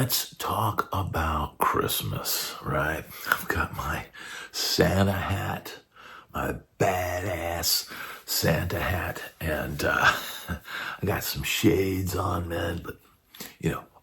let's talk about Christmas, right? I've got my Santa hat, my badass Santa hat, and I got some shades on, man, but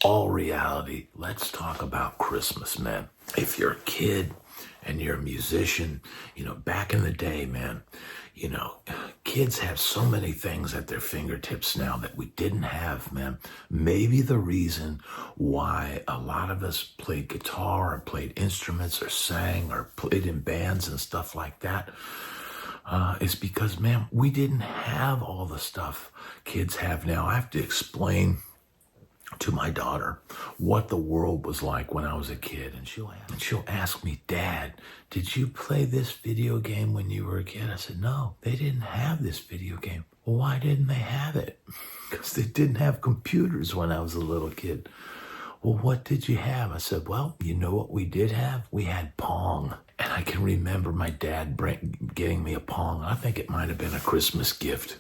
all reality, let's talk about Christmas, man. If you're a kid and you're a musician, back in the day, man, kids have so many things at their fingertips now that we didn't have, man. Maybe the reason why a lot of us played guitar or played instruments or sang or played in bands and stuff like that is because, man, we didn't have all the stuff kids have now. I have to explain to my daughter what the world was like when I was a kid, and she'll ask me, "Dad, did you play this video game when you were a kid?" I said, "No, they didn't have this video game." "Well, why didn't they have it?" "Because they didn't have computers when I was a little kid." "Well, what did you have?" I said, "Well, you know what we did have? We had Pong." And I can remember my dad getting me a Pong. I think it might have been a Christmas gift.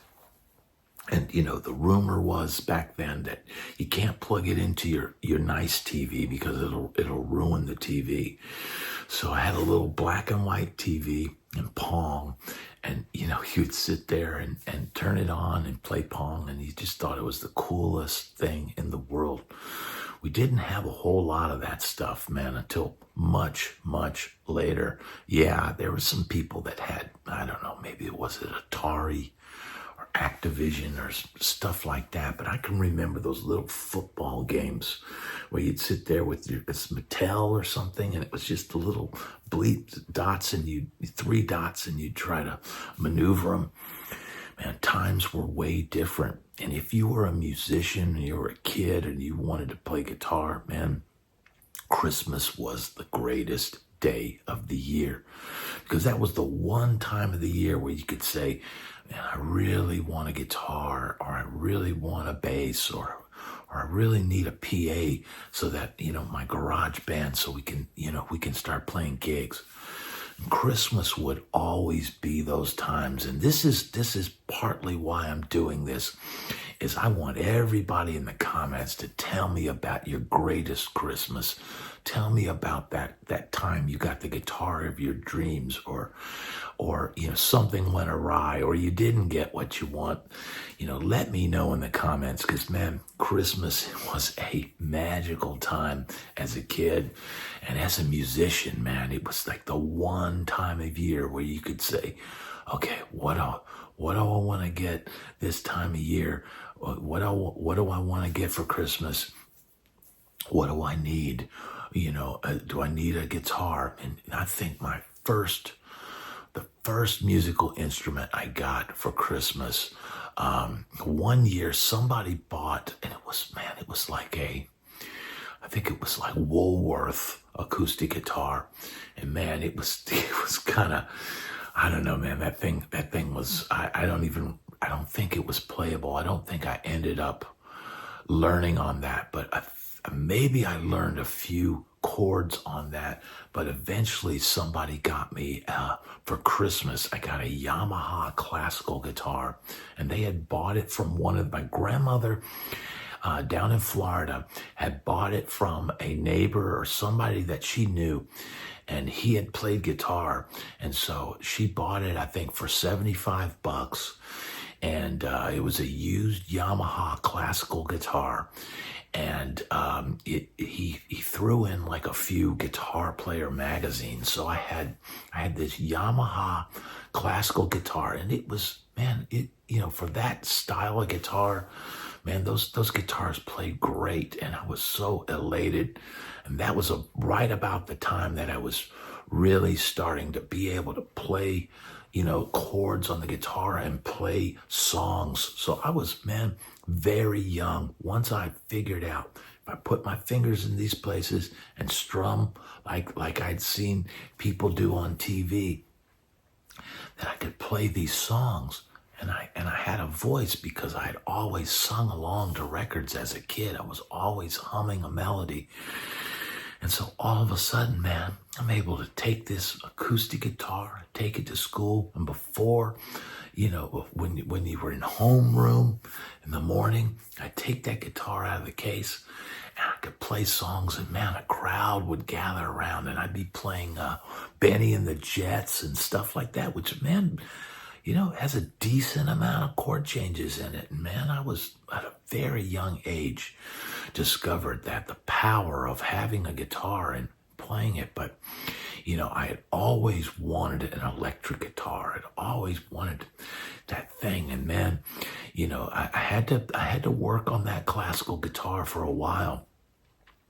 And, the rumor was back then that you can't plug it into your nice TV because it'll ruin the TV. So I had a little black and white TV and Pong. And, you'd sit there and turn it on and play Pong. And you just thought it was the coolest thing in the world. We didn't have a whole lot of that stuff, man, until much, much later. Yeah, there were some people that had, I don't know, maybe it was an Atari or Activision or stuff like that. But I can remember those little football games where you'd sit there with it's Mattel or something, and it was just the little dots, and three dots, and you'd try to maneuver them. Man, times were way different. And if you were a musician and you were a kid and you wanted to play guitar, man, Christmas was the greatest day of the year, because that was the one time of the year where you could say, "Man, I really want a guitar," or "I really want a bass," or "I really need a PA so that, my garage band, so we can start playing gigs." And Christmas would always be those times. And this is partly why I'm doing this, is I want everybody in the comments to tell me about your greatest Christmas. Tell me about that time you got the guitar of your dreams, or something went awry, or you didn't get what you want. Let me know in the comments, because, man, Christmas was a magical time as a kid. And as a musician, man, it was like the one time of year where you could say, "Okay, what do I want to get this time of year? What do I want to get for Christmas? What do I need? Do I need a guitar?" And I think the first musical instrument I got for Christmas, one year somebody bought, and it was like I think it was like Woolworth acoustic guitar. And man, it was kind of, I don't know, man, that thing was, I don't think it was playable. I don't think I ended up learning on that, but maybe I learned a few chords on that. But eventually somebody got me, for Christmas, I got a Yamaha classical guitar, and they had bought it from my grandmother, down in Florida, had bought it from a neighbor or somebody that she knew, and he had played guitar. And so she bought it, I think, for $75. And it was a used Yamaha classical guitar. And he threw in like a few Guitar Player magazines. So I had this Yamaha classical guitar, and it was, man, for that style of guitar, man, those guitars played great, and I was so elated. And that was right about the time that I was really starting to be able to play, chords on the guitar and play songs. So I was, man, very young. Once I figured out, if I put my fingers in these places and strum like I'd seen people do on TV, that I could play these songs. And I had a voice, because I had always sung along to records as a kid. I was always humming a melody. And so all of a sudden, man, I'm able to take this acoustic guitar, take it to school. And before, when you were in homeroom in the morning, I'd take that guitar out of the case, and I could play songs, and man, a crowd would gather around, and I'd be playing Benny and the Jets and stuff like that, which, man, has a decent amount of chord changes in it. And man, I was at a very young age discovered that the power of having a guitar and playing it. But, I had always wanted an electric guitar. I'd always wanted that thing. And man, I had to work on that classical guitar for a while.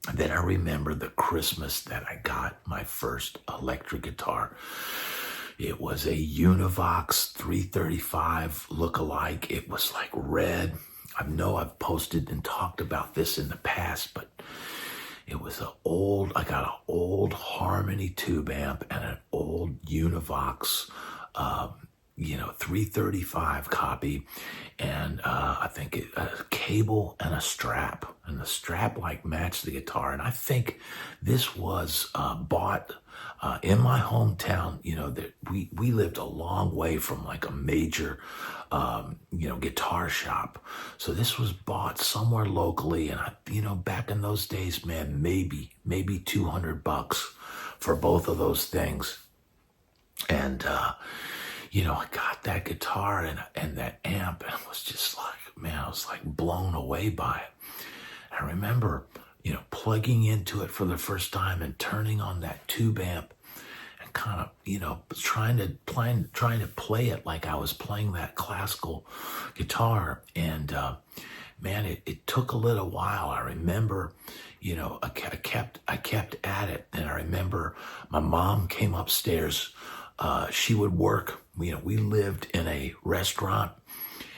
And then I remember the Christmas that I got my first electric guitar. It was a Univox 335 look-alike. It was like red. I know I've posted and talked about this in the past, but it was I got an old Harmony tube amp and an old Univox 335 copy, and I think a cable and a strap, and the strap matched the guitar. And I think this was bought in my hometown. That we lived a long way from a major guitar shop, so this was bought somewhere locally. And back in those days, man, maybe $200 for both of those things. And I got that guitar and that amp, and I was just I was blown away by it. I remember, plugging into it for the first time and turning on that tube amp and kind of, trying to play it like I was playing that classical guitar. And, man, it took a little while. I remember, I kept at it. And I remember my mom came upstairs. She would work. We lived in a restaurant,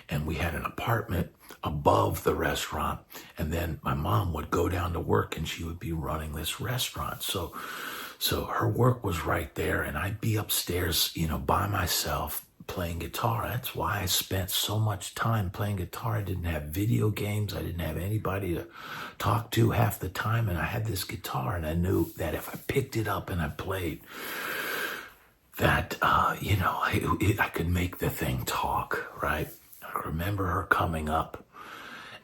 and we had an apartment above the restaurant. And then my mom would go down to work, and she would be running this restaurant. So her work was right there, and I'd be upstairs, by myself playing guitar. That's why I spent so much time playing guitar. I didn't have video games. I didn't have anybody to talk to half the time. And I had this guitar, and I knew that if I picked it up and I played, that, I could make the thing talk, right? I remember her coming up,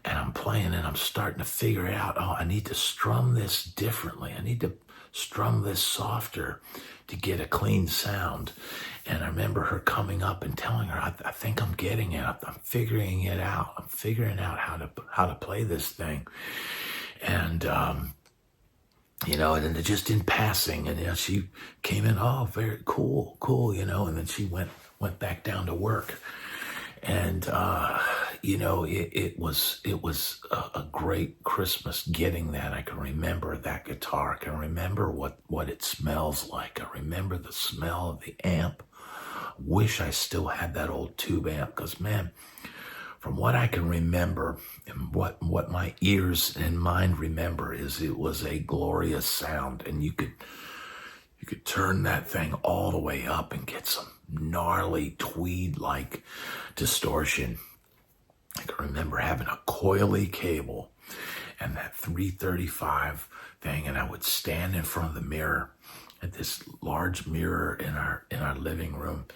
and I'm playing, and I'm starting to figure out, I need to strum this differently. I need to strum this softer to get a clean sound. And I remember her coming up and telling her, I think I'm getting it. I'm figuring it out. I'm figuring out how to play this thing. And, and just in passing, and she came in, very cool, and then she went back down to work. And it was a great Christmas getting that. I can remember that guitar. I can remember what it smells like. I remember the smell of the amp. Wish I still had that old tube amp, because man, from what I can remember and what my ears and mind remember, is it was a glorious sound. And you could turn that thing all the way up and get some gnarly tweed-like distortion. I can remember having a coily cable and that 335 thing, and I would stand in front of the mirror, at this large mirror in our living room,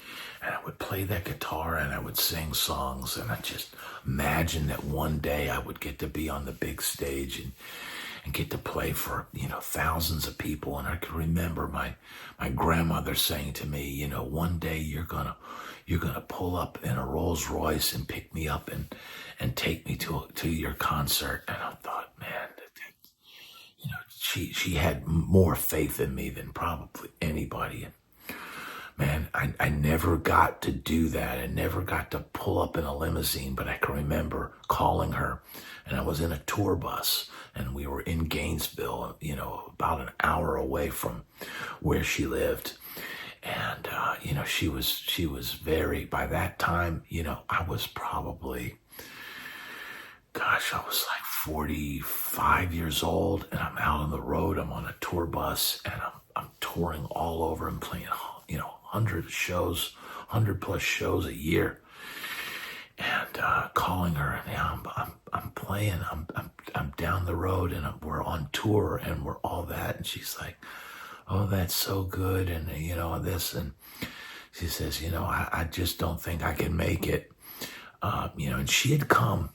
and I would play that guitar and I would sing songs, and I just imagined that one day I would get to be on the big stage and get to play for thousands of people. And I can remember my grandmother saying to me, one day you're gonna pull up in a Rolls Royce and pick me up and take me to your concert. And I thought, man, she had more faith in me than probably anybody. And man, I never got to do that. I never got to pull up in a limousine, but I can remember calling her, and I was in a tour bus, and we were in Gainesville, about an hour away from where she lived. And, she was very, by that time, I was probably, I was 45 years old, and I'm out on the road. I'm on a tour bus, and I'm touring all over and playing, 100 plus shows a year, and calling her, and I'm playing, I'm down the road, and we're on tour, and we're all that, and she's like, oh, that's so good, and this, and she says, I just don't think I can make it. And she had come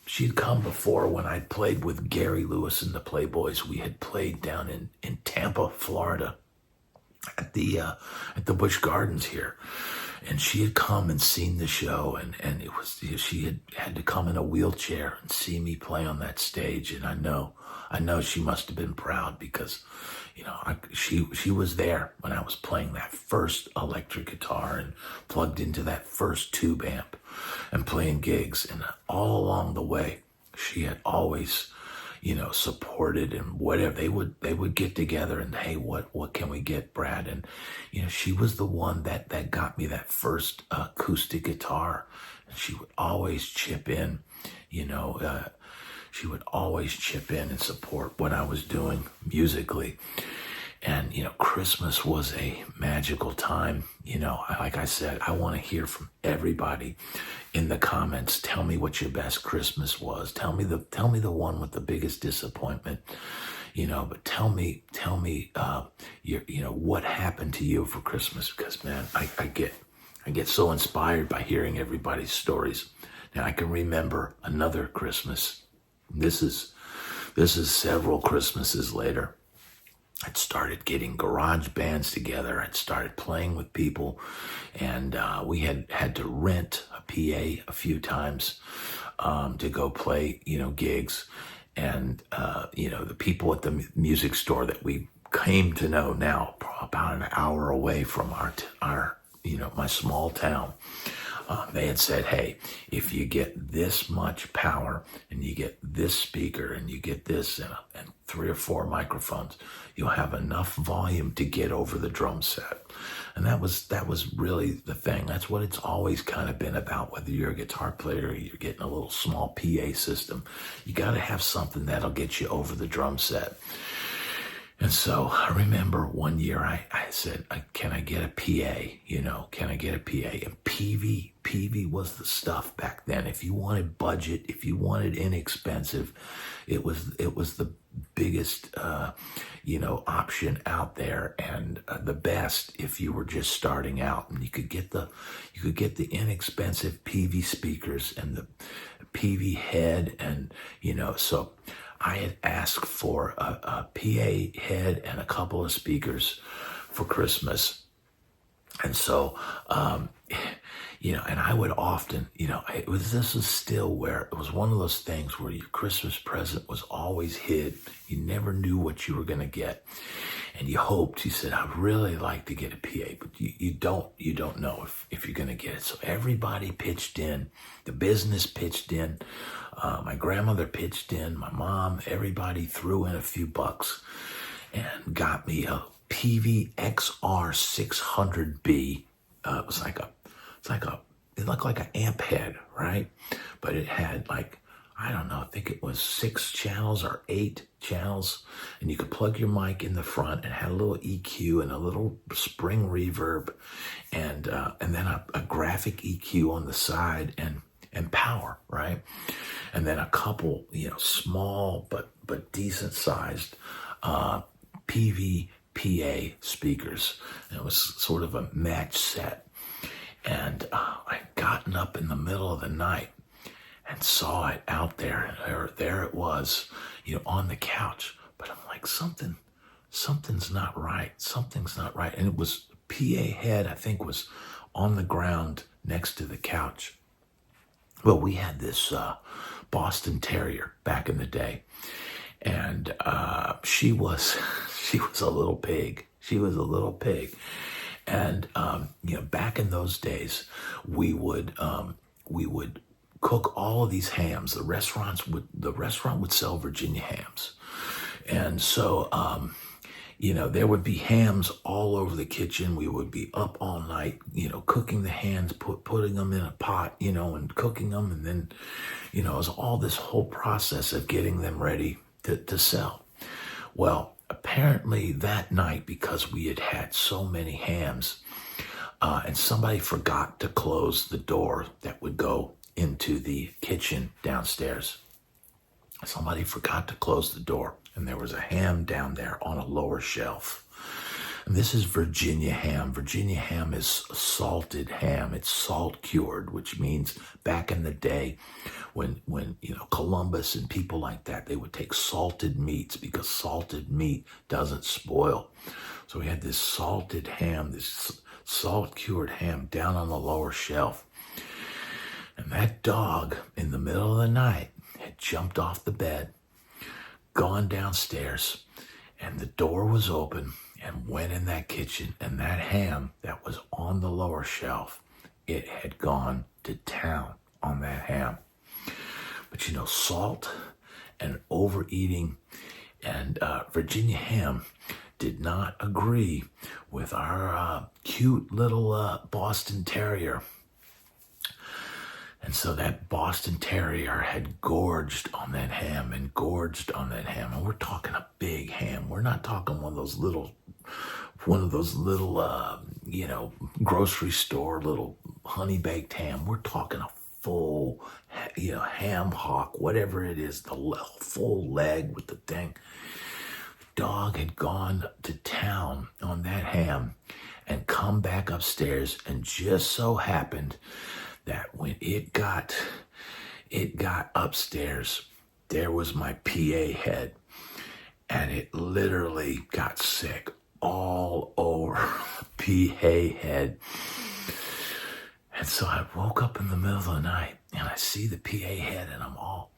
before when I played with Gary Lewis and the Playboys. We had played down in Tampa, Florida, at the Busch Gardens here. And she had come and seen the show, and it was, she had to come in a wheelchair and see me play on that stage. And I know she must have been proud because, she was there when I was playing that first electric guitar and plugged into that first tube amp and playing gigs. And all along the way, she had always, supported, and whatever they would get together and, hey, what can we get, Brad? And she was the one that got me that first acoustic guitar, and she would always chip in, she would always chip in and support what I was doing musically. And, Christmas was a magical time. Like I said, I want to hear from everybody in the comments. Tell me what your best Christmas was. Tell me the one with the biggest disappointment, but tell me, what happened to you for Christmas? Because, man, I get so inspired by hearing everybody's stories. Now, I can remember another Christmas. This is several Christmases later. I'd started getting garage bands together. I'd started playing with people, and we had to rent a PA a few times to go play, gigs. And, the people at the music store that we came to know now, about an hour away from our my small town, they had said, hey, if you get this much power and you get this speaker and you get this and 3 or 4 microphones, you'll have enough volume to get over the drum set. And that was really the thing. That's what it's always kind of been about, whether you're a guitar player or you're getting a little small PA system. You got to have something that'll get you over the drum set. And so I remember one year I said, can I get a PA? Can I get a PA? And PV was the stuff back then. If you wanted budget, if you wanted inexpensive, it was the biggest, option out there, and the best if you were just starting out. And you could get the inexpensive PV speakers and the PV head, and so I had asked for a PA head and a couple of speakers for Christmas. And so, and I would often, this is still where it was one of those things where your Christmas present was always hid. You never knew what you were going to get. And you hoped, you said, I'd really like to get a PA, but you don't know if you're going to get it. So everybody pitched in. The business pitched in. My grandmother pitched in. My mom, everybody threw in a few bucks and got me a PVXR 600B. It looked like an amp head, right? But it had I think it was 6 channels or 8 channels, and you could plug your mic in the front, and had a little EQ and a little spring reverb, and then a graphic EQ on the side, and power, right? And then a couple, small but decent sized PV PA speakers. And it was sort of a match set. And I'd gotten up in the middle of the night and saw it out there, and there it was, on the couch. But I'm like, something's not right. Something's not right. And it was PA head, I think, was on the ground next to the couch. Well, we had this Boston Terrier back in the day, and she was a little pig. She was a little pig. And back in those days, we would cook all of these hams. The restaurant would sell Virginia hams, and so there would be hams all over the kitchen. We would be up all night, cooking the hams, putting them in a pot, and cooking them, and then it was all this whole process of getting them ready to sell. Well, apparently that night, because we had had so many hams, and somebody forgot to close the door that would go into the kitchen downstairs. Somebody forgot to close the door, and there was a ham down there on a lower shelf. And this is Virginia ham. Virginia ham is salted ham. It's salt cured, which means back in the day when Columbus and people like that, they would take salted meats because salted meat doesn't spoil. So we had this salted ham, this salt cured ham down on the lower shelf. And that dog in the middle of the night had jumped off the bed, gone downstairs, and the door was open and went in that kitchen, and that ham that was on the lower shelf, it had gone to town on that ham. But salt and overeating and Virginia ham did not agree with our cute little Boston Terrier. And so that Boston Terrier had gorged on that ham. And we're talking a big ham. We're not talking one of those little, grocery store little honey baked ham. We're talking a full, ham hock, whatever it is, the full leg with the thing. Dog had gone to town on that ham and come back upstairs, and just so happened that when it got upstairs, there was my PA head, and it literally got sick all over the PA head. And so I woke up in the middle of the night and I see the PA head, and I'm all,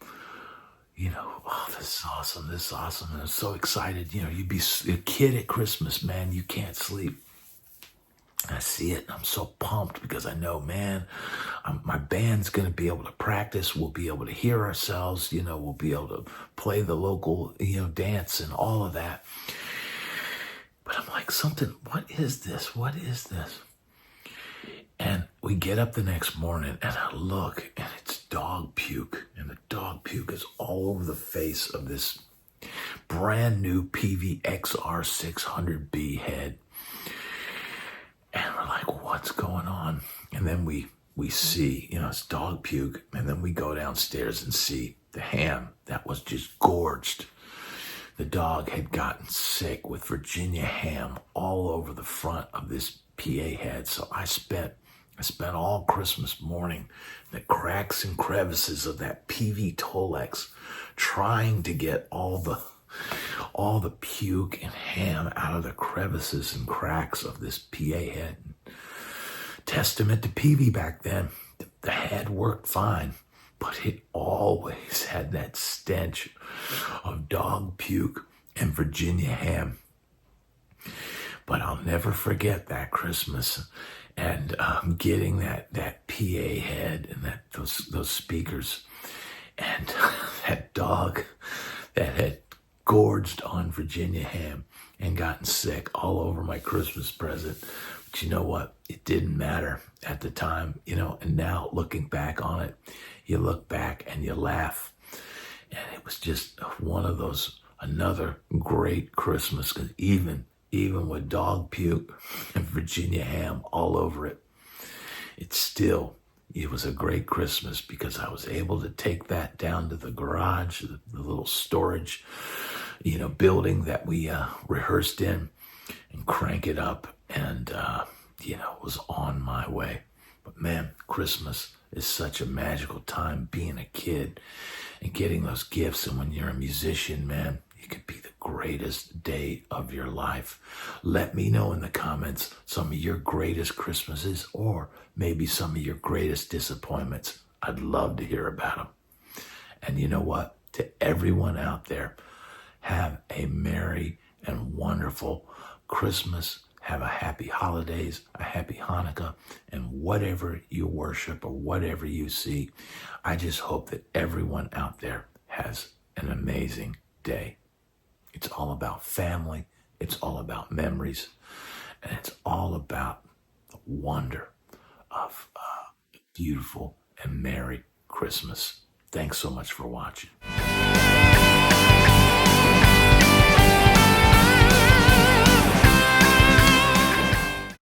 oh, this is awesome. And I'm so excited. You'd be a kid at Christmas, man, you can't sleep. I see it, and I'm so pumped because I know, man, my band's going to be able to practice. We'll be able to hear ourselves. We'll be able to play the local, dance and all of that. But I'm like, what is this? What is this? And we get up the next morning, and I look, and it's dog puke. And the dog puke is all over the face of this brand new PVXR 600B head. And we're like, what's going on? And then we see, it's dog puke. And then we go downstairs and see the ham that was just gorged. The dog had gotten sick with Virginia ham all over the front of this PA head. So I spent all Christmas morning the cracks and crevices of that PV Tolex trying to get all the puke and ham out of the crevices and cracks of this PA head. Testament to PV back then. The head worked fine, but it always had that stench of dog puke and Virginia ham. But I'll never forget that Christmas and getting that PA head and those speakers and that dog that had gorged on Virginia ham and gotten sick all over my Christmas present. But you know what? It didn't matter at the time, and now looking back on it, you look back and you laugh. And it was just another great Christmas, because even with dog puke and Virginia ham all over it, it was a great Christmas because I was able to take that down to the garage, the little storage, building that we rehearsed in, and crank it up, and was on my way. But man, Christmas is such a magical time, being a kid and getting those gifts. And when you're a musician, man, it could be the greatest day of your life. Let me know in the comments some of your greatest Christmases, or maybe some of your greatest disappointments. I'd love to hear about them. And you know what? To everyone out there, have a merry and wonderful Christmas. Have a happy holidays, a happy Hanukkah, and whatever you worship or whatever you see. I just hope that everyone out there has an amazing day. It's all about family. It's all about memories. And it's all about the wonder of a beautiful and merry Christmas. Thanks so much for watching.